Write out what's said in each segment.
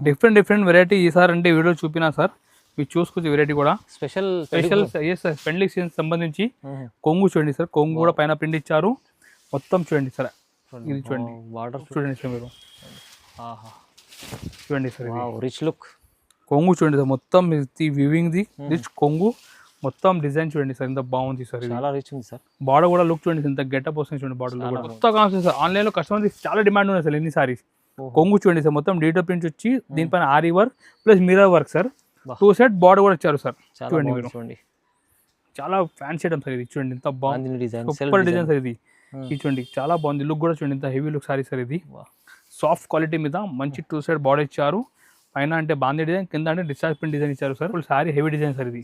Different variety ఈసారి అంటే video చూపినా sir, మీరు చూసుకోవచ్చు వెరైటీ కూడా స్పెషల్ సార్ పెండ్లి సీజన్ సంబంధించి కొంగు చూడండి సార్, కొంగు కూడా పైన ప్రింట్ ఇచ్చారు మొత్తం చూడండి సార్. ఇది చూడండి వాటర్ చూడండి సార్ మీరు, చూడండి సార్ రిచ్ లుక్ కొంగు చూడండి సార్, మొత్తం వివింగ్ ది రిచ్ కొంగు మొత్తం డిజైన్ చూడండి సార్, ఎంత బాగుంది సార్, చాలా రిచ్ ఉంది సార్. బార్డర్ కూడా లుక్ చూడండి, ఇంత గెటప్ వస్తుంది చూడండి బార్డర్ కూడా. కొత్త కాన్సెప్ట్ సార్, ఆన్లైన్ లో కస్టమర్ చాలా డిమాండ్ ఉన్నాయి సార్ ఎన్ని సారీస్. కొంగు చూడండి సార్, మొత్తం డీటెయిల్ ప్రింట్ వచ్చి దీనిపైన ary work plus mirror work sir, 2 set border కూడా ఇచ్చారు సార్. చూడండి మీరు, చాలా ఫ్యాన్సీ ఐటమ్ సార్ ఇది, చూడండి ఎంత బాగుంది సూపర్ డిజైన్ సార్ ఇది. ఇది చూడండి చాలా బాగుంది, లుక్ కూడా చూడండి ఎంత హెవీ లుక్ సారీ సార్ ఇది. సాఫ్ట్ క్వాలిటీ మీద మంచి 2 సెట్ బార్డర్ ఇచ్చారు, పైన అంటే బాందీ డిజైన్, కింద అంటే డిశ్చార్జ్ ప్రింట్ డిజైన్ ఇచ్చారు sir. Full sorry heavy design sir ఇది.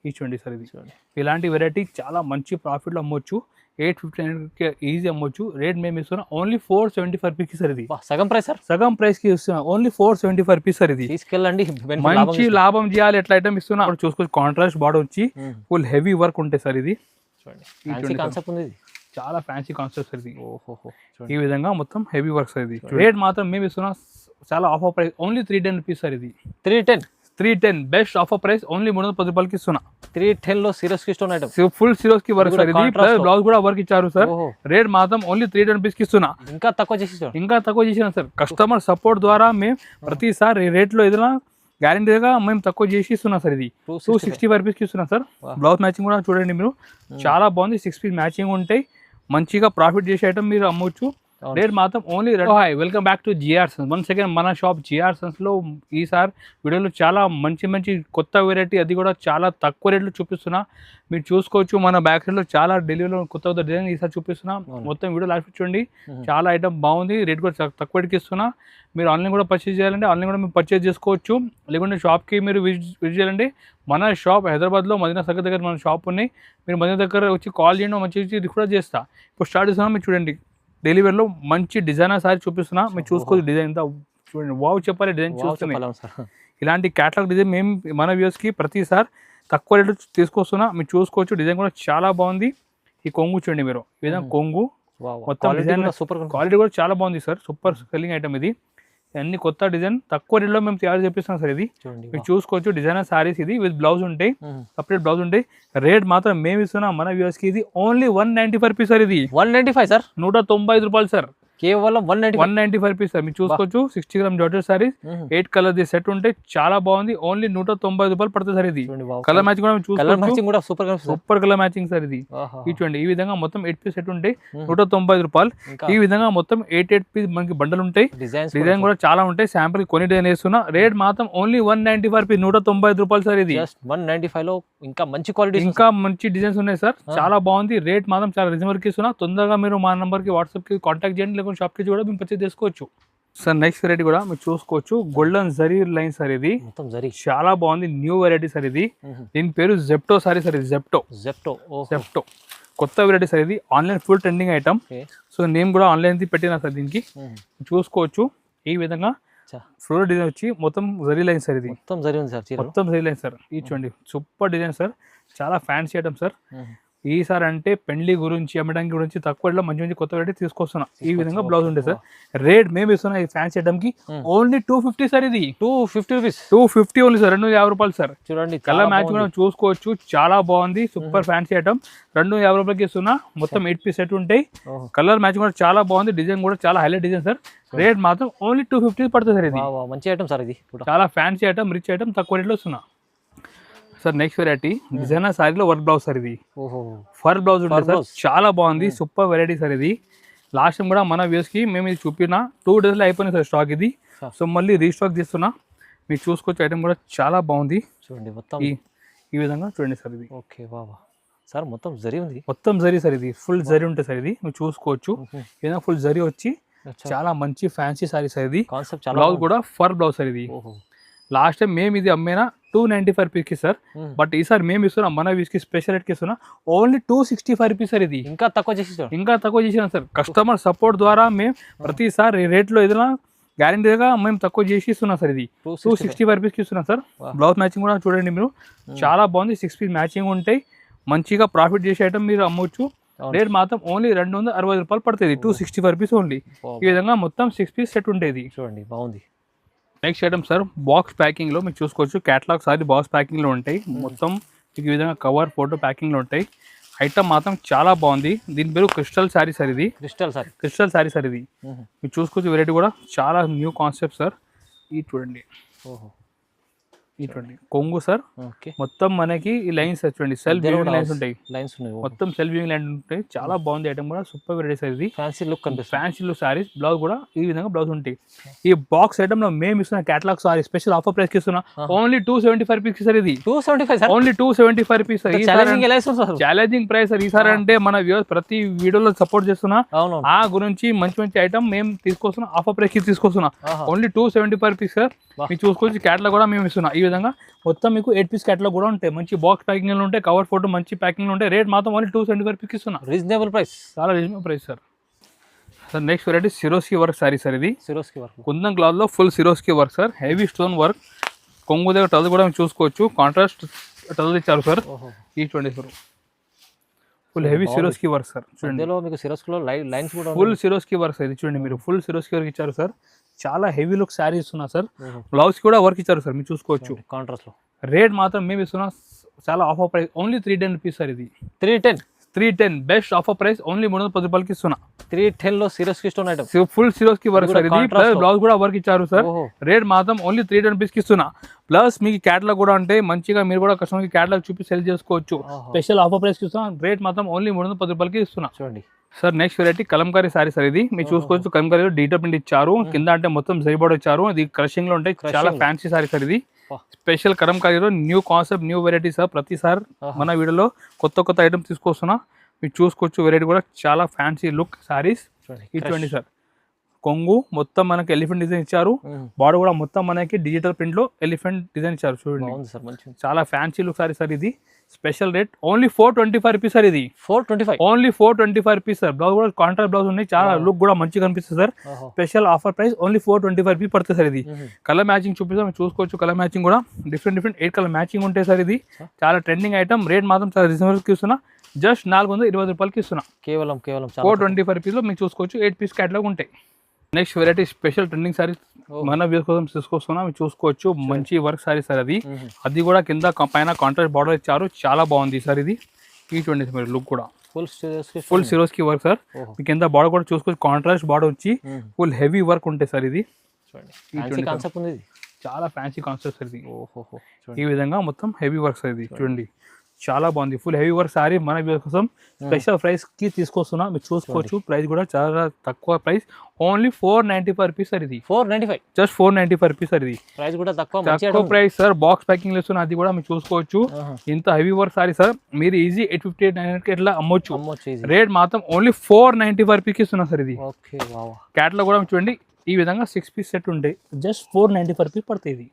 ఇది చూడండి సార్, ఇది చూడండి ఇలాంటి వెరైటీ చాలా మంచి ప్రాఫిట్లో అమ్మొచ్చు, 859 ఈజీ అమ్మొచ్చు. రేట్ మేము ఇస్తున్నాం ఓన్లీ 475 రూపీస్ సార్ ఇది. సగం ప్రైస్ సార్, సగం ప్రైస్ కి ఇస్తున్నాం ఓన్లీ 475 రూపీస్ సార్ ఇది. తీసుకెళ్ళండి, మంచి లాభం చేయాలి ఎట్లా ఐటమ్ ఇస్తున్నా అప్పుడు చూసుకోవచ్చు. కాంట్రాస్ట్ బార్డర్ వచ్చి ఫుల్ హెవీ వర్క్ ఉంటాయి సార్ ఇది. చూడండి చాలా ఫ్యాన్సీ కాన్సెప్ట్ సార్ ఇది. ఈ విధంగా మొత్తం హెవీ వర్క్ సార్ ఇది. రేట్ మాత్రం మేము ఇస్తున్నాం చాలా offer price only 310 rupees sir ఇది. 310 బెస్ట్ ఆఫర్ ప్రైస్ ఓన్లీ 310 రూపాయలకి ఇస్తున్నా. 310 లో సిరోస్ కి స్టోన్ ఐటమ్, ఫుల్ సిరోస్ కి వర్క్ సార్ ఇది, ప్లస్ బ్లౌజ్ కూడా వర్క్ ఇచ్చారు సార్. రేట్ మాత్రం ఓన్లీ 310 రూపీస్ కి ఇస్తున్నా. ఇంకా తక్కువ చేసిన సార్, కస్టమర్ సపోర్ట్ ద్వారా మేము ప్రతిసారి రేట్ లో ఏదైనా గ్యారంటీగా మేము తక్కువ చేసి ఇస్తున్నాం సార్. ఇది 265 రూపీస్ కి ఇస్తున్నా సార్. బ్లౌజ్ మ్యాచింగ్ కూడా చూడండి మీరు, చాలా బాగుంది, 6 పీస్ మ్యాచింగ్ ఉంటాయి, మంచిగా ప్రాఫిట్ చేసే ఐటమ్ మీరు అమ్మొచ్చు. రేట్ మాత్రం only. Hi, welcome back to GR sons. One second మన షాప్ జిఆర్ సన్స్ లో ఈసారి వీడియోలో చాలా మంచి కొత్త వెరైటీ, అది కూడా చాలా తక్కువ రేట్లో చూపిస్తున్నా, మీరు చూసుకోవచ్చు. మన బ్యాక్ సైడ్ లో చాలా ఢిల్లీలో కొత్త డిజైన్ ఈసారి చూపిస్తున్నా, మొత్తం వీడియో లాస్ట్ చూడండి. చాలా ఐటమ్ బాగుంది, రేట్ కూడా తక్కువ రేట్కి ఇస్తున్నా. మీరు ఆన్లైన్ కూడా పర్చేజ్ చేయాలంటే ఆన్లైన్ కూడా మీరు పర్చేజ్ చేసుకోవచ్చు, లేకుంటే షాప్కి మీరు విజిట్ చేయాలంటే మన షాప్ హైదరాబాద్లో మదీనా సర్కిల్ దగ్గర మన షాప్ ఉన్నాయి. మీరు మదీనా దగ్గర వచ్చి కాల్ చేయండి, మంచి రిక్వెస్ట్ చేస్తా. ఇప్పుడు స్టార్ట్ చేస్తున్నా, మీరు చూడండి డైలీ వేర్లో మంచి డిజైనర్ సారీ చూపిస్తున్నా, మీరు చూసుకోవచ్చు. డిజైన్ ఎంత చూడండి, వావ్ చెప్పాలి డిజైన్ చూస్తున్నాయి. ఇలాంటి క్యాటలాగ్ డిజైన్ మేము మన వ్యూస్కి ప్రతిసారి తక్కువ రేటు తీసుకొస్తున్నా, మీరు చూసుకోవచ్చు. డిజైన్ కూడా చాలా బాగుంది. ఈ కొంగు చూడండి మీరు, ఈ విధంగా కొంగు మొత్తం డిజైన్ సూపర్, క్వాలిటీ కూడా చాలా బాగుంది సార్, సూపర్ సెల్లింగ్ ఐటమ్ ఇది. అన్ని కొత్త డిజైన్ తక్కువ రేట్లో మేము తయారు చేపిస్తున్నాం సార్. ఇది మీరు చూసుకోవచ్చు, డిజైనర్ సారీస్ ఇది విత్ బ్లౌజ్ ఉంటాయి, సపరేట్ బ్లౌజ్ ఉంటాయి. రేట్ మాత్రం మేము ఇస్తున్నాం మన వ్యూవర్స్ కి ఇది ఓన్లీ 195 రూపీస్ సార్. ఇది 195 సార్, 195 రూపాయలు సార్, కేవలం 195 రూపీస్ సార్. మీరు చూసుకోవచ్చు, 60 gram georgette saris 8 colour the set ఉంటే చాలా బాగుంది, ఓన్లీ 190 రూపాయలు పడుతుంది సార్. ఇది కలర్ మ్యాచింగ్ కూడా చూసుకోవచ్చు, సూపర్ కలర్ మ్యాచింగ్ సార్ ఇది. చూడండి ఈ విధంగా మొత్తం 8 పీస్ సెట్ ఉంటాయి, 190 రూపాయలు. ఈ విధంగా మొత్తం 8 పీస్ మనకి బండలు ఉంటాయి, డిజైన్ కూడా చాలా ఉంటాయి. శాంపుల్ కొన్ని డిజైన్ వేస్తున్నా, రేట్ మాత్రం ఓన్లీ 195 రూపీస్, 195 రూపాయలు సార్. ఇది 195 లో ఇంకా మంచి క్వాలిటీ, ఇంకా మంచి డిజైన్స్ ఉన్నాయి సార్, చాలా బాగుంది. రేట్ మాత్రం చాలా రీజనబుల్ కి ఇస్తున్నా. తొందరగా మీరు మా నంబర్ కి వాట్సాప్ కి కాంటాక్ట్ చేయండి, షాప్ కి కూడా మేము పర్చేజ్ చేసుకోవచ్చు సార్. నెక్స్ట్ వెరైటీ కూడా మీరు చూసుకోవచ్చు, గోల్డెన్ జరీ లైన్ సార్. ఇది చాలా బాగుంది, న్యూ వెరైటీ సార్. ఇది దీని పేరు జెప్టో సారీ సార్. ఇది జెప్టో కొత్త వెరైటీ సార్. ఇది online full trending item. So నేను కూడా ఆన్లైన్ పెట్టినా సార్. దీనికి చూసుకోవచ్చు ఈ విధంగా ఫ్లోర్ డిజైన్ వచ్చి మొత్తం జరీ లైన్ సార్. ఇది మొత్తం జరీ లైన్ సార్. ఇది చూడండి సూపర్ డిజైన్ సార్, చాలా ఫ్యాన్సీ ఐటమ్ సార్. ఈసారి అంటే పెళ్లి గురించి అమ్మడానికి గురించి తక్కువ మంచి కొత్త వెరైటీ తీసుకొస్తున్నా. ఈ విధంగా బ్లౌజ్ ఉంటుంది సార్. రేట్ మేము ఇస్తున్నా ఈ ఫ్యాన్సీ ఐటమ్ కి ఓన్లీ 250 సార్. ఇది 250 రూపీస్, 250 ఓన్లీ సార్, 250 రూపాయలు సార్. చూడండి కలర్ మ్యాచ్ కూడా చూసుకోవచ్చు, చాలా బాగుంది, సూపర్ ఫ్యాన్సీ ఐటమ్. 250 రూపాయలకి ఇస్తున్నా. మొత్తం 8 పీస్ సెట్ ఉంటాయి, కలర్ మ్యాచ్ కూడా చాలా బాగుంది, డిజైన్ కూడా చాలా హైలైట్ డిజైన్ సార్. రేట్ మాత్రం ఓన్లీ 250 పడుతుంది సార్. ఇది మంచి ఐటమ్ సార్, ఇది చాలా ఫ్యాన్సీ ఐటమ్, రిచ్ ఐటమ్, తక్కువ రేట్లో ఇస్తున్నా సార్. నెక్స్ట్ వెరైటీ డిజైనర్ సారీలో వర్క్ బ్లౌజ్ సార్. ఇది ఫర్ బ్లౌజ్ ఉంటుంది సార్, చాలా బాగుంది, సూపర్ వెరైటీ సార్. ఇది లాస్ట్ టైం కూడా మన వ్యూస్ కి మేము ఇది చూపిన 2 డేస్లో అయిపోయింది సార్ స్టాక్ ఇది. సో మళ్ళీ రీస్టాక్ తీస్తున్నా, మీరు చూసుకోవచ్చు. ఐటమ్ కూడా చాలా బాగుంది, చూడండి మొత్తం ఈ విధంగా చూడండి సార్. ఇది ఓకే సార్, మొత్తం జరీ ఉంది, మొత్తం జరీ సార్. ఇది ఫుల్ జరీ ఉంటుంది సార్. ఇది మీరు చూసుకోవచ్చు, ఏదైనా ఫుల్ జరీ వచ్చి చాలా మంచి ఫ్యాన్సీ సారీ సార్. ఇది బ్లౌజ్ కూడా ఫర్ బ్లౌజ్ సార్. ఇది లాస్ట్ టైం మేము ఇది అమ్మేనా 295 రూపీస్కి సార్, బట్ ఈసారి మేము ఇస్తున్నాం మన వ్యూస్కి స్పెషల్ రేట్కి ఇస్తున్నా ఓన్లీ 265 రూపీస్ సార్. ఇది ఇంకా తక్కువ చేసినాం సార్. కస్టమర్ సపోర్ట్ ద్వారా మేము ప్రతిసారి రేట్లో ఏదైనా గ్యారంటీగా మేము తక్కువ చేసి ఇస్తున్నాం సార్. ఇది 265 రూపీస్కి ఇస్తున్నాం సార్. బ్లౌజ్ మ్యాచింగ్ కూడా చూడండి మీరు, చాలా బాగుంది, 6 పీస్ మ్యాచింగ్ ఉంటాయి, మంచిగా ప్రాఫిట్ చేసే ఐటమ్ మీరు అమ్మవచ్చు. రేట్ మాత్రం ఓన్లీ 260 రూపాయలు పడుతుంది, 265 రూపీస్ ఓన్లీ. ఈ విధంగా మొత్తం 6 పీస్ సెట్ ఉంటుంది. చూడండి బాగుంది next item sir box packing లో మీరు చూసుకోవచ్చు. క్యాటలాగ్ సారీ బాక్స్ ప్యాకింగ్ లో ఉంటాయి. మొత్తం మీకు ఈ విధంగా కవర్ ఫోటో ప్యాకింగ్ లో ఉంటాయి. ఐటమ్ మాత్రం చాలా బాగుంది. దీని పేరు క్రిస్టల్ శారీ సార్. ఇది క్రిస్టల్ శారీ సార్. ఇది మీరు చూసుకోవచ్చు. వెరైటీ కూడా చాలా న్యూ కాన్సెప్ట్ సార్. ఇది చూడండి. చూడండి కొంగు సార్. మొత్తం మనకి ఈ లైన్స్ చూడండి సెల్ఫ్ వ్యూయింగ్ లైన్స్ ఉంటాయి. మొత్తం సెల్ఫ్ వ్యూయింగ్ లైన్స్ ఉంటాయి. చాలా బాగుంది ఐటమ్ కూడా. Super variety sir. ఇది ఫ్యాన్సీ లుక్ సారీస్. బ్లౌజ్ కూడా ఈ విధంగా బ్లౌజ్ ఉంటాయి. ఈ బాక్స్ ఐటమ్ లో మేము ఇస్తున్న catalogue sorry special offer price కి ఇస్తున్నా. Only 275 rupees sir. ఇది 275 only 275 rupees sir. Challenging price sir. ఈసారి అంటే మన వ్యూవర్స్ ప్రతి వీడియోలో సపోర్ట్ చేస్తున్నా. ఆ గురించి మంచి మంచి ఐటమ్ మేము తీసుకొస్తున్నా. ఆఫర్ ప్రైస్ కి తీసుకొస్తున్నా. Only 275 rupees sir. మీరు చూసుకోవచ్చు. క్యాటలాగ్ కూడా మేము ఇస్తున్నా. ఈ విధంగా మొత్తం మీకు 8 పీస్ క్యాటలాగ్ కూడా ఉంటాయి. మంచి బాక్స్ ప్యాకింగ్ లో ఉంటాయి. కవర్ ఫోటో మంచి ప్యాకింగ్ లో ఉంటాయి. రేట్ మాత్రం ఓన్లీ 275 రూపీస్ ఇస్తున్నా. Reasonable price. చాలా reasonable price sir. Sir next variety Swarovski work sari sir. ఇది సిరోస్కి వర్క్ కుందన్ క్లాత్ లో full Swarovski work sir. Heavy stone work. కొంగు దగ్గర టల్ కూడా మీరు చూసుకోవచ్చు. కాంట్రాస్ట్ టల్ ఇచ్చారు సార్. ఈ చూడండి sir. Full heavy Swarovski work sir. చూడండి మీకు సిరోస్కి లైన్స్ కూడా ఫుల్ సిరోస్కి వర్క్ సార్. ఇది చూడండి మీరు ఫుల్ సిరోస్కి వర్క్ ఇచ్చారు సార్. చాలా హెవీ లుక్ శారీ ఇస్తున్నా సార్. బ్లౌజ్ కూడా వర్క్ ఇచ్చారు సార్. మీరు చూసుకోవచ్చు. కాంట్రాస్ట్ లో రేట్ మాత్రం మేము ఇస్తున్నా చాలా offer price. Only 310 rupees sir. ఇది 310 బెస్ట్ ఆఫర్ ప్రైస్. ఓన్లీ 310 రూపాయలకి ఇస్తున్నా. 310 లో Swarovski stone item full Swarovski work sir. ఇది ప్లస్ బ్లౌజ్ కూడా వర్క్ ఇచ్చారు సార్. రేట్ మాత్రం ఓన్లీ 310 రూపీస్ కి ఇస్తున్నా. ప్లస్ మీకు క్యాటలాగ్ కూడా అంటే మంచిగా మీరు కూడా కస్టమర్ కి క్యాటలాగ్ చూపి సెల్ చేసుకోవచ్చు. స్పెషల్ ఆఫర్ ప్రైస్ కి ఇస్తున్నా. రేట్ మాత్రం ఓన్లీ 310 రూపాయలకి ఇస్తున్నా. చూడండి sir. Next variety Kalamkari sorry sir. ఇది మీరు చూసుకోవచ్చు. కలంకారీలో డీటెయిల్ ప్రింట్ ఇచ్చారు. కింద అంటే మొత్తం జైబోర్డ్ ఇచ్చారు. ఇది క్రషింగ్ లో ఉంటాయి. చాలా ఫ్యాన్సీ సారీ సార్. ఇది స్పెషల్ కలంకారీలో new concept new variety sir. ప్రతిసారి మన వీడియోలో కొత్త ఐటమ్ తీసుకొస్తున్నా. మీరు చూసుకోవచ్చు. వెరైటీ కూడా చాలా ఫ్యాన్సీ లుక్ సారీస్. ఇటువంటి సార్. కొంగు మొత్తం మనకి ఎలిఫెంట్ డిజైన్ ఇచ్చారు. బార్డర్ కూడా మొత్తం మనకి డిజిటల్ ప్రింట్ లో ఎలిఫెంట్ డిజైన్ ఇచ్చారు. చూడండి చాలా ఫ్యాన్సీ లుక్ సారీ సార్. ఇది special rate only 425 rupees sir. ఇది 425 ఓన్లీ 425 రూపీస్ సార్. బ్లౌజ్ కూడా కాంట్రాస్ట్ బ్లౌజ్ ఉన్నాయి. చాలా లుక్ కూడా మంచిగా కనిపిస్తుంది sir. Special offer price only 425 rupees పడుతుంది సార్. ఇది కలర్ మ్యాచింగ్ చూపిస్తాం. చూసుకోవచ్చు. కలర్ మ్యాచింగ్ కూడా డిఫరెంట్ 8 కలర్ మ్యాచింగ్ ఉంటాయి సార్. ఇది చాలా ట్రెండింగ్ ఐటమ్. రేట్ మాత్రం చాలా రీజనబుల్ కి ఇస్తున్నా. జస్ట్ 420 రూపాయలకి ఇస్తున్నా. కేవలం 425 రూపీస్ లో మీకు చూసుకోవచ్చు. 8 పీస్ క్యాటలాగ్ ఉంటాయి. Next variety special trending sorry మన వ్యూస్ కోసం తీసుకొస్తున్నా. మీరు చూసుకోవచ్చు. మంచి వర్క్ సారీ సార్. అది కూడా కింద పైన కాంట్రాస్ట్ బార్డర్ ఇచ్చారు. చాలా బాగుంది సార్. ఇది చూడండి మీరు లుక్ కూడా ఫుల్ సిరోస్కి వర్క్ సార్. మీ కింద బార్డర్ కూడా చూసుకోవచ్చు. కాంట్రాస్ట్ బార్డర్ వచ్చి ఫుల్ హెవీ వర్క్ ఉంటాయి సార్. ఇది చాలా ఫ్యాన్సీ కాన్సెప్ట్ సార్. ఇది ఈ విధంగా మొత్తం హెవీ వర్క్ సార్. ఇది చూడండి చాలా బాగుంది. ఫుల్ హెవీ వర్క్ సారీ మన వ్యూస్ కోసం స్పెషల్ ప్రైస్ కి తీసుకొస్తున్నా. మీరు చూసుకోవచ్చు. ప్రైస్ కూడా చాలా తక్కువ ప్రైస్. Only 495 rupees sir. ఇది 495 జస్ట్ 495 రూపీస్ సార్. ఇది ప్రైస్ కూడా తక్కువ ప్రైస్ సార్. బాక్స్ ప్యాకింగ్ ఇస్తున్నా. అది కూడా మీరు చూసుకోవచ్చు. ఇంత హెవీ వర్క్ సారీ సార్. మీరు ఈజీ 850 900 ఎట్లా అమ్మొచ్చు. రేట్ మాత్రం ఓన్లీ 495 రూపీస్ ఇస్తున్నా సార్. ఇది క్యాటలాగ్ కూడా చూడండి. ఈ విధంగా 6 పీస్ సెట్ ఉంటాయి. జస్ట్ 495 రూపీస్ పడుతుంది. ఇది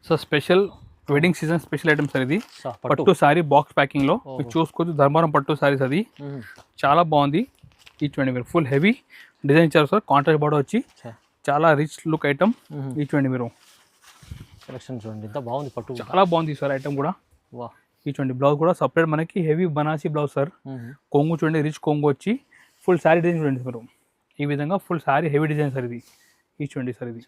so special wedding season special item sir. ఇది పట్టు సారీ బాక్స్ ప్యాకింగ్ లో మీరు చూసుకోవచ్చు. ధర్మవరం పట్టు సారీస్. అది చాలా బాగుంది. చూడండి మీరు ఫుల్ హెవీ డిజైన్ ఇచ్చారు సార్. కాంట్రాస్ట్ బార్డర్ వచ్చి చాలా రిచ్ లుక్ ఐటమ్. చూడండి మీరు చూడండి బాగుంది. పట్టు చాలా బాగుంది సార్. ఐటమ్ కూడా చూడండి. బ్లౌజ్ కూడా సపరేట్ మనకి హెవీ బనాసి బ్లౌజ్ సార్. కొంగు చూడండి రిచ్ కొంగు వచ్చి ఫుల్ శారీ డిజైన్ చూడండి మీరు. ఈ విధంగా full sari heavy design sir. ఇది చూడండి సార్. ఇది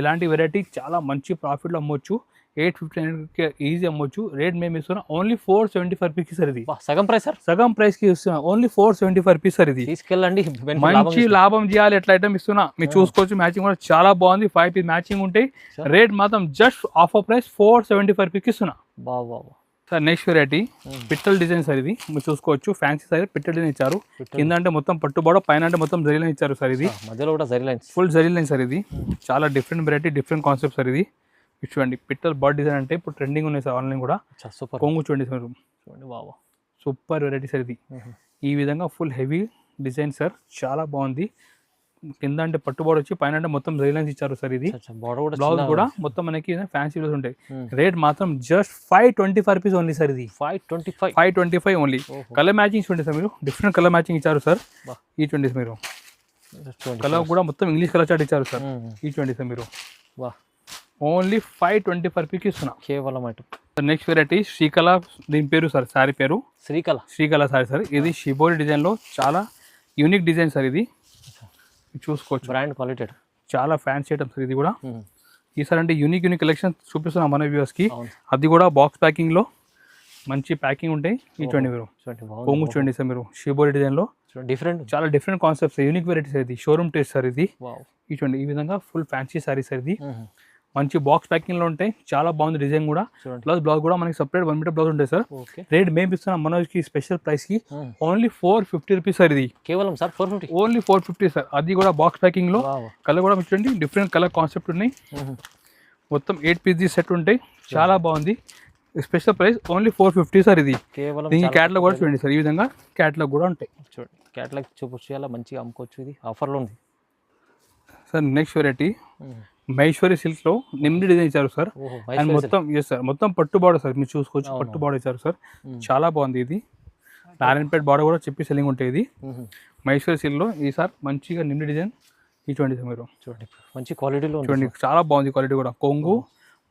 ఇలాంటి వెరైటీ చాలా మంచి ప్రాఫిట్లో అమ్మొచ్చు. 850 ఈజీ అమ్మొచ్చు. రేట్ మేము ఇస్తున్నాం ఓన్లీ 475 రూపీస్ సార్. ఇది సగం ప్రైస్ సార్. సగం ప్రైస్ కి ఇస్తున్నాం. Only 475 rupees sir. ఇది తీసుకెళ్ళండి. మంచి లాభం చేయాలి. ఎట్లా ఐటమ్ ఇస్తున్నా మీరు చూసుకోవచ్చు. మ్యాచింగ్ కూడా చాలా బాగుంది. 5 పీస్ మ్యాచింగ్ ఉంటాయి. రేట్ మాత్రం జస్ట్ ఆఫర్ ప్రైస్ 475 రూపీస్ ఇస్తున్నా. Sir next variety పిట్టల్ design sir. ఇది మీరు చూసుకోవచ్చు. Fancy sir. పిట్టల్ డిజైన్ ఇచ్చారు. కింద అంటే మొత్తం పట్టుబడ, పైన అంటే మొత్తం జరీ లైన్ ఇచ్చారు సార్. ఇది మధ్యలో కూడా zari line full zari line sir. ఇది చాలా different variety different concept sir. ఇది చూడండి పిట్టల్ బర్డ్ డిజైన్ అంటే ఇప్పుడు ట్రెండింగ్ ఉన్నాయి సార్ ఆన్లైన్ కూడా. కొంగు చూడండి సార్. చూడండి సూపర్ వెరైటీ సార్. ఇది ఈ విధంగా ఫుల్ హెవీ డిజైన్ సార్. చాలా బాగుంది. కింద అంటే పట్టుబడి వచ్చి పైన అంటే మొత్తం రిలయన్స్ ఇచ్చారు సార్. ఇది బ్లౌజ్ కూడా మొత్తం మనకి ఫ్యాన్సీ బ్లౌజ్ ఉంటాయి. రేట్ మాత్రం జస్ట్ 525 రూపీస్ ఓన్లీ సార్. ఇది 525 ఓన్లీ. కలర్ మ్యాచింగ్ చూడండి సార్. మీరు డిఫరెంట్ కలర్ మ్యాచింగ్ ఇచ్చారు సార్. ఈ చూడండి మీరు కలర్ కూడా మొత్తం ఇంగ్లీష్ కలర్ చార్ట్ ఇచ్చారు సార్. ఈ చూడండి సార్ మీరు ఓన్లీ 525 రూపీస్ ఇస్తున్నా. కేవలం ఐటమ్. Next variety Srikala. దీని పేరు సార్ శారీ పేరు శ్రీకళ సారీ సార్. ఇది షిబోరి డిజైన్ లో చాలా యూనిక్ డిజైన్ సార్. ఇది చూసుకోవచ్చు. బ్రాండ్ క్వాలిటీ చాలా ఫ్యాన్సీ ఐటమ్ సార్. ఇది కూడా ఈసారి అంటే యూనిక్ కలెక్షన్ చూపిస్తున్నాం మన వ్యూవర్స్కి. అది కూడా బాక్స్ ప్యాకింగ్లో మంచి ప్యాకింగ్ ఉంటాయి. ఈ చూడండి మీరు కొంగు చూడండి సార్ మీరు షిబోరి డిజైన్లో డిఫరెంట్, చాలా డిఫరెంట్ కాన్సెప్ట్స్, యూనిక్ వెరైటీస్ ఇది. షోరూమ్ టేస్ట్ సార్ ఇది. ఈ చూడండి ఈ విధంగా ఫుల్ ఫ్యాన్సీ సారీ సార్ ఇది. మంచి బాక్స్ ప్యాకింగ్లో ఉంటాయి, చాలా బాగుంది డిజైన్ కూడా. ప్లస్ బ్లౌజ్ కూడా మనకి సపరేట్ 1 మీటర్ బ్లౌజ్ ఉంటాయి సార్. రేట్ మేము ఇస్తున్నాం మనోజ్కి స్పెషల్ ప్రైస్కి ఓన్లీ 450 రూపీస్ సార్ ఇది. కేవలం సార్ 450, ఓన్లీ 450 సార్. అది కూడా బాక్స్ ప్యాకింగ్లో. కలర్ కూడా చూడండి డిఫరెంట్ కలర్ కాన్సెప్ట్ ఉన్నాయి. మొత్తం 8 పీస్ సెట్ ఉంటాయి, చాలా బాగుంది. స్పెషల్ ప్రైస్ ఓన్లీ 450 సార్ ఇది. దీనికి క్యాటలాగ్ కూడా చూడండి సార్, ఈ విధంగా క్యాటలాగ్ కూడా ఉంటాయి. చూడండి క్యాటలాగ్ చూపించు, అలా మంచిగా అమ్ముకోవచ్చు. ఇది ఆఫర్లో ఉంది sir. Next variety Maheshwari silk లో నిమ్డి డిజైన్ ఇచ్చారు సార్. అండ్ మొత్తం సార్ మొత్తం పట్టు బార్డర్ సార్, మీరు చూసుకోవచ్చు. పట్టు బార్డర్ ఇచ్చారు సార్, చాలా బాగుంది ఇది. నారాయణపేట బార్డర్ కూడా చెప్పి సెల్లింగ్ ఉంటాయి ఇది. మహేశ్వరి సిల్క్ లో ఈ సార్ మంచిగా నిమ్డి డిజైన్. ఈ చూడండి సార్ మీరు, చూడండి మంచి క్వాలిటీలో చూడండి, చాలా బాగుంది క్వాలిటీ కూడా. కొంగు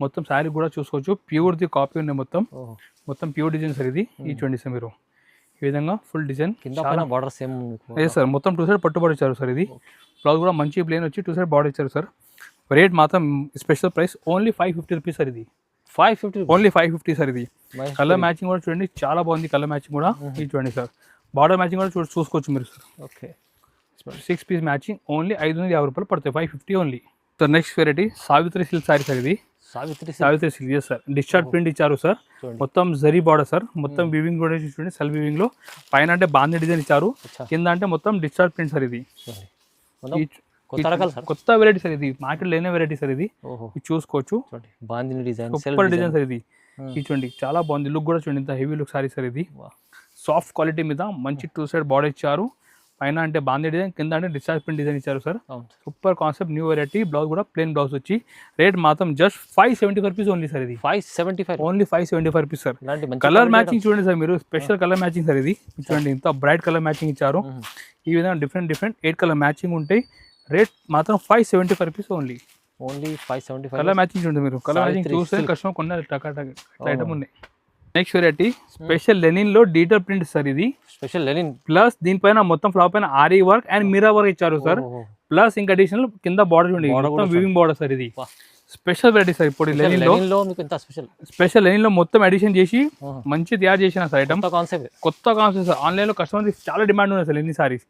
మొత్తం శారీ కూడా చూసుకోవచ్చు, ప్యూర్ది కాపీ ఉన్నాయి మొత్తం ప్యూర్ డిజైన్ సార్ ఇది. ఈ చూడండి సార్ మీరు, ఈ విధంగా full design border same sir. మొత్తం 2 సైడ్ పట్టు బార్డర్ ఇచ్చారు సార్ ఇది. బ్లౌజ్ కూడా మంచి ప్లేన్ వచ్చి 2 సైడ్ బార్డర్ ఇచ్చారు సార్. రేట్ మాత్రం special price only 550 rupees sir ఇది. 550, ఓన్లీ 550 సార్ ఇది. కలర్ మ్యాచింగ్ కూడా చూడండి, చాలా బాగుంది కలర్ మ్యాచింగ్ కూడా. ఇది చూడండి సార్, బార్డర్ మ్యాచింగ్ కూడా చూసుకోవచ్చు మీరు sir. Okay, 6 piece matching only 550 రూపాయలు పడతాయి, 550 only. Sir next variety Savitri silk sari sir ఇది. Savitri silk sir, discharge print ఇచ్చారు సార్. మొత్తం జరీ బార్డర్ సార్, మొత్తం వీవింగ్ కూడా చూడండి, సెల్ వీవింగ్ లో. పైన అంటే బాందీ డిజైన్ ఇచ్చారు, కింద అంటే మొత్తం డిశ్చార్జ్ ప్రింట్ సార్ ఇది. కొత్త వెరైటీ సార్ ఇది, మార్కెట్ లేని వెరైటీ సార్ ఇది. ఇది చూసుకోవచ్చు, సూపర్ డిజైన్ సార్ ఇది. ఇది చూడండి చాలా బాగుంది, లుక్ కూడా చూడండి, ఇంత హెవీ లుక్ సారీ సార్ ఇది. సాఫ్ట్ క్వాలిటీ మీద మంచి 2 సైడ్ బార్డర్ ఇచ్చారు. పైన అంటే బాందీ డిజైన్, కింద అంటే డిశ్చార్జ్ ప్రింట్ డిజైన్ ఇచ్చారు sir. Super concept, new variety. Blouse కూడా ప్లేన్ బ్లౌజ్ వచ్చి. రేట్ మాత్రం జస్ట్ 575 రూపీస్ ఓన్లీ సార్ ఇది. 575, only 575 rupees sir. Colour matching చూడండి సార్ మీరు, స్పెషల్ కలర్ మ్యాచింగ్ సార్ ఇది. చూడండి ఇంత బ్రైట్ కలర్ మ్యాచింగ్ ఇచ్చారు. ఈ విధంగా డిఫరెంట్ 8 కలర్ మ్యాచింగ్ ఉంటాయి. రేట్ మాత్రం 575 రూపీస్ ఓన్లీ. 575 కలర్ మ్యాచింగ్ చూడండి మీరు, కలర్ మ్యాచింగ్ చూస్తే కస్టమర్ కొన్న ఐటమ్ ఉన్నాయి. నెక్స్ట్ వెరైటీ స్పెషల్ లెనిన్ లో డీటెయిల్ ప్రింట్ సార్ ఇది. స్పెషల్ లెనిన్ ప్లస్ దీనిపైన మొత్తం ఫ్లాప్ పైన ary work and mirror work ఇచ్చారు సార్. ప్లస్ ఇంకా అడిషనల్ కింద బార్డర్ చూడండి, మొత్తం వీవింగ్ బార్డర్ సార్ ఇది. Special variety sir. ఇప్పుడు లెనిన్ లో స్పెషల్ లెనిన్ లో మొత్తం అడిషన్ చేసి మంచి తయారు చేసిన సార్ ఐటమ్. కొత్త కాన్సెప్ట్ సార్. ఆన్లైన్ లో కస్టమర్ చాలా డిమాండ్ ఉన్నాయి సార్ లెనిన్ సారీస్.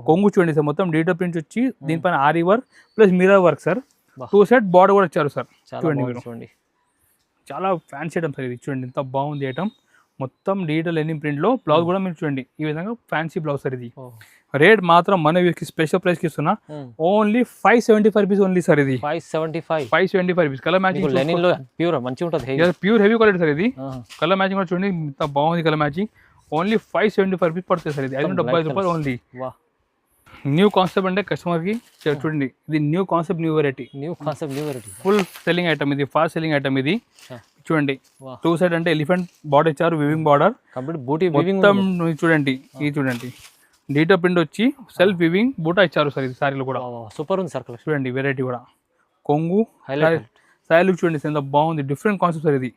కొంగు చూడండి సార్, మొత్తం డీటెయిల్ ప్రింట్ వచ్చి దీనిపైన ary work plus mirror work sir. 2 side border కూడా ఇచ్చారు సార్. చూడండి మీరు, చాలా ఫ్యాన్సీ ఐటమ్ సార్ ఇది. చూడండి ఎంత బాగుంది ఐటమ్, మొత్తం డీటెయిల్ లెనిన్ ప్రింట్ లో. బ్లౌజ్ కూడా మీరు చూడండి ఈ విధంగా ఫ్యాన్సీ బ్లౌజ్ సార్ ఇది. రేట్ మాత్రం మన స్పెషల్ ప్రైస్ కి ఇస్తున్నా, ఓన్లీ 575 రూపీస్ ఓన్లీ సార్ ఇది. 575 రూపీస్. కలర్ మ్యాచింగ్ ప్యూర్ మంచిగా ఉంటుంది, ప్యూర్ హెవీ క్వాలిటీ సార్ ఇది. కలర్ మ్యాచింగ్ కూడా చూడండి ఎంత బాగుంది కలర్ మ్యాచింగ్. ఓన్లీ 575 రూపీస్ పడుతుంది సార్ ఇది. 575 రూపాయలు ఓన్లీ. న్యూ కాన్సెప్ట్ అంటే కస్టమర్ కి చూడండి, ఇది new concept, new variety. Full selling item ఇది, ఫాస్ట్ సెల్లింగ్ ఐటమ్ ఇది. చూడండి 2 సైడ్ అంటే ఎలిఫెంట్ బార్డర్ ఇచ్చారు, వివింగ్ బార్డర్ మొత్తం. చూడండి ఇది చూడండి, డీటెయిల్ ప్రింట్ వచ్చి సెల్ఫ్ వివింగ్ బూటా ఇచ్చారు సార్ ఇది. సారీలో కూడా సూపర్ ఉంది సార్. చూడండి వెరైటీ కూడా. కొంగు సారీ లుక్ చూడండి ఎంత బాగుంది, డిఫరెంట్ కాన్సెప్ట్ సార్ ఇది.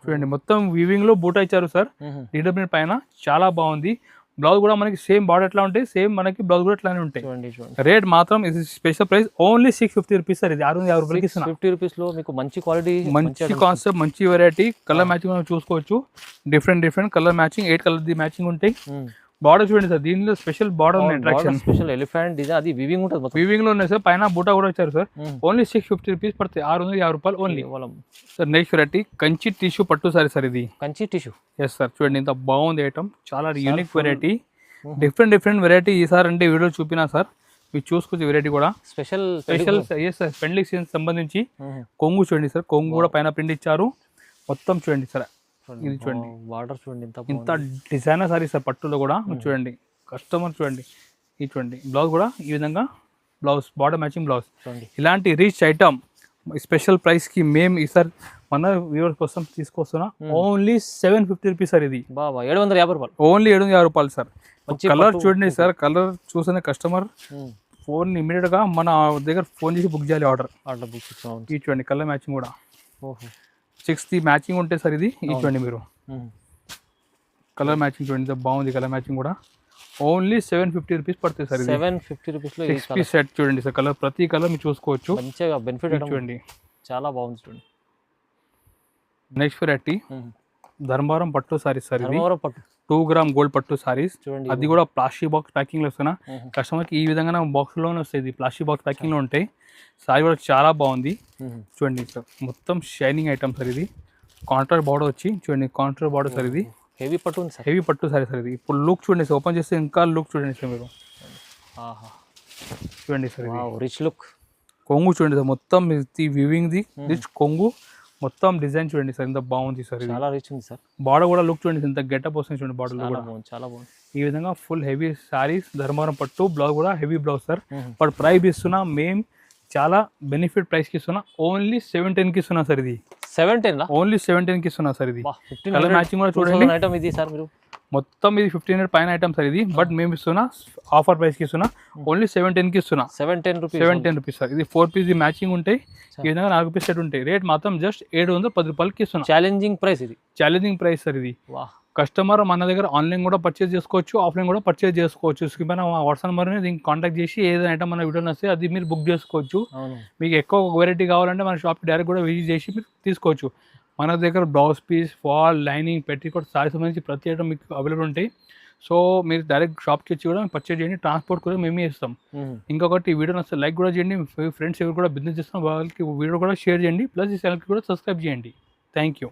చూడండి మొత్తం వీవింగ్ లో బూటా ఇచ్చారు సార్, డీటెయిల్ ప్రింట్ పైన. చాలా బాగుంది. బ్లౌజ్ కూడా మనకి సేమ్ బార్డర్ ఎట్లా ఉంటాయి, సేమ్ మనకి బ్లౌజ్ కూడా ఎట్లానే ఉంటాయి. రేట్ మాత్రం ఇది special price only 650 rupees sir ఇది. 650 రూపాయలకి 50 రూపీస్ లో మీకు మంచి క్వాలిటీ, మంచి కాన్సెప్ట్, మంచి వెరైటీ. కలర్ మ్యాచింగ్ మనం చూసుకోవచ్చు, different colour matching. 8 colour the matching ఉంటాయి. బార్డర్ చూడండి సార్, దీనిలో స్పెషల్ బార్డర్ ఉంది, అట్రాక్షన్ స్పెషల్ ఎలిఫెంట్ డిజైన్. అది వీవింగ్ ఉంటుంది, వీవింగ్ లో ఉన్నాయి సార్. పైన బూటా కూడా ఇచ్చారు సార్. ఓన్లీ 650 రూపీస్ పడుతుంది, 650 రూపాయలు only sir. Next variety Kanchi tissue పట్టు సారీ సార్ ఇది. Kanchi tissue, yes sir. చూడండి ఇంత బాగుంది ఐటమ్, చాలా యూనిక్ వెరైటీ, డిఫరెంట్ వెరైటీ. ఈసారి అంటే వీడియో చూపినా సార్, మీరు చూసుకోవచ్చు వెరైటీ కూడా. స్పెషల్ ఎస్ సార్, పెండ్లి సీజన్ సంబంధించి. కొంగు చూడండి సార్, కొంగు కూడా పైన ప్రింట్ ఇచ్చారు మొత్తం. చూడండి సార్, ఇది చూడండి బార్డర్ చూడండి ఇంత డిజైనర్ సారీ సార్ పట్టులో కూడా. చూడండి కస్టమర్ చూడండి, ఇది చూడండి బ్లౌజ్ కూడా ఈ విధంగా బ్లౌజ్, బార్డర్ మ్యాచింగ్ బ్లౌజ్. ఇలాంటి రిచ్ ఐటమ్ స్పెషల్ ప్రైస్ కి మేము ఈసారి మన వ్యూవర్స్ కోసం తీసుకొస్తున్నా. ఓన్లీ 750 రూపీస్ సార్ ఇది. 750 రూపాయలు, ఓన్లీ 750 రూపాయలు సార్. కలర్ చూడండి సార్, కలర్ చూసిన కస్టమర్ ఫోన్ ఇమీడియట్ గా మన దగ్గర ఫోన్ చేసి బుక్ చేయాలి, ఆర్డర్ బుక్. ఇది చూడండి కలర్ మ్యాచింగ్ కూడా 6 మ్యాచింగ్ ఉంటాయి సార్ ఇది. ఇది చూడండి మీరు కలర్ మ్యాచింగ్ చూడండి బాగుంది, కలర్ మ్యాచింగ్ కూడా. ఓన్లీ 750 రూపీస్ పడుతుంది సార్. 750 రూపీస్ లో 6 పీస్ సెట్ చూడండి సార్. కలర్ ప్రతి కలర్ మీరు చూసుకోవచ్చు, మంచిగా బెనిఫిట్ చూడండి. చాలా బాగుంది చూడండి. నెక్స్ట్ వెరైటీ ధర్మవరం పట్టు సారీస్ సార్, ఇది ధర్మవరం పట్టు 2 గ్రామ్ గోల్డ్ పట్టు సారీస్. చూడండి. అది కూడా ప్లాస్టిక్ బాక్స్ ప్యాకింగ్ లో వస్తున్నా కస్టమర్కి ఈ విధంగా బాక్స్ లోనే వస్తాయి, ప్లాస్టిక్ బాక్స్ ప్యాకింగ్ లో ఉంటాయి. సారీ కూడా చాలా బాగుంది చూడండి సార్, మొత్తం షైనింగ్ ఐటమ్ సార్. ఇది కాంట్రాస్ట్ బార్డర్ వచ్చి చూడండి, కాంట్రాస్ట్ బార్డర్ సార్. ఇది హెవీ పట్టు ఉంది సార్, హెవీ పట్టు సారీ సార్. ఇది ఇప్పుడు లుక్ చూడండి సార్, ఓపెన్ చేస్తే ఇంకా లుక్ చూడండి సార్ మీరు. చూడండి సార్, రిచ్ లుక్. కొంగు చూడండి సార్, మొత్తం వివింగ్ ది రిచ్ కొంగు, మొత్తం డిజైన్ చూడండి సార్, ఎంత బాగుంది సార్. ఇది చాలా రిచ్ ఉంది సార్. బార్డర్ కూడా లుక్ చూడండి, ఎంత గెటప్ వస్తుంది చూడండి బార్డర్ కూడా. చాలా బాగుంది. ఈ విధంగా ఫుల్ హెవీ సారీస్ ధర్మవరం పట్టు, బ్లౌజ్ కూడా heavy blouse sir. But price ఇస్తున్నా మేము చాలా బెనిఫిట్ ప్రైస్కి ఇస్తున్నా, ఓన్లీ 710కి ఇస్తున్నా సార్. ఇది 710 ఓన్లీ 710కి ఇస్తున్నా సార్. ఇది కలర్ మ్యాచింగ్ కూడా చూడండి ఐటమ్ ఇది సార్. మీరు మొత్తం ఇది 1500 పైన ఐటమ్ సార్ ఇది. బట్ మేము ఇస్తున్నా ఆఫర్ ప్రైస్కి ఇస్తున్నా, ఓన్లీ 710కి ఇస్తున్నా. 710 రూపీస్ సార్. ఇది 4 పీస్ మ్యాచింగ్ ఉంటాయి, ఈ విధంగా 4 పీస్ సెట్ ఉంటాయి. రేట్ మాత్రం జస్ట్ 710 రూపాయలకి ఇస్తున్నా. ఛాలెంజింగ్ ప్రైస్ ఇది, ఛాలెంజింగ్ ప్రైస్ సార్. ఇది కస్టమర్ మన దగ్గర ఆన్లైన్ కూడా పర్చేజ్ చేసుకోవచ్చు, ఆఫ్లైన్ కూడా పర్చేజ్ చేసుకోవచ్చు. స్క్రీన్ పైన వాట్సాప్ నెంబర్ దీనికి కాంటాక్ట్ చేసి ఏదైనా ఐటమ్ మన వీడియో వస్తే అది మీరు బుక్ చేసుకోవచ్చు. మీకు ఎక్కువ వెరైటీ కావాలంటే మన షాప్కి డైరెక్ట్ కూడా విజిట్ చేసి మీరు తీసుకోవచ్చు. మన దగ్గర blouse piece, fall, lining, petticoat, sari సంబంధించి ప్రతి ఐటమ్ మీకు అవైలబుల్ ఉంటాయి. సో మీరు డైరెక్ట్ షాప్కి వచ్చి కూడా పర్చేజ్ చేయండి, ట్రాన్స్పోర్ట్ కూడా మేమే ఇస్తాం. ఇంకొకటి వీడియో వస్తే లైక్ కూడా చేయండి, మీ ఫ్రెండ్స్ ఎవరు కూడా బిజినెస్ చేస్తున్న వాళ్ళకి వీడియో కూడా షేర్ చేయండి, ప్లస్ ఈ ఛానల్కి కూడా సబ్స్క్రైబ్ చేయండి. Thank you.